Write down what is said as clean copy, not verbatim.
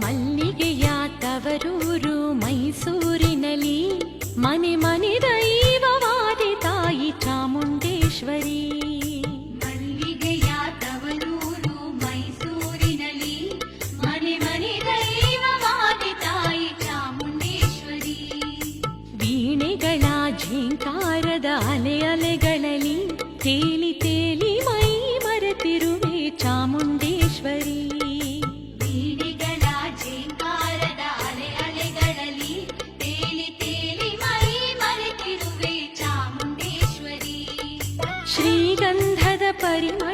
ಮಲ್ಲಿಗೆಯ ತವರೂರು ಮೈಸೂರಿನಲ್ಲಿ ಮನೆ ಮನೆ ದೈವವಾದಿ ತಾಯಿ ಚಾಮುಂಡೇಶ್ವರಿ. ಮಲ್ಲಿಗೆಯ ತವರೂರು ಮೈಸೂರಿನಲ್ಲಿ ಮನೆ ಮನೆ ದೈವವಾದಿ ತಾಯಿ ಚಾಮುಂಡೇಶ್ವರಿ. ವೀಣೆಗಳ ಝೇಂಕಾರದ ಅಲೆ ಅಲೆಗಳಲ್ಲಿ ತೇಲಿ ತೇಲಿ ಮೈ ಮರೆತಿರುವೆ ಚಾಮುಂಡೇಶ್ವರಿ. ವೀಣೆಗಳ ಝೇಂಕಾರದ ಅಲೆ ಅಲೆಗಳಲ್ಲಿ ತೇಲಿ ತೇಲಿ ಮೈ ಮರೆತಿರುವೆ ಚಾಮುಂಡೇಶ್ವರಿ. ಶ್ರೀಗಂಧದ ಪರಿಮಳ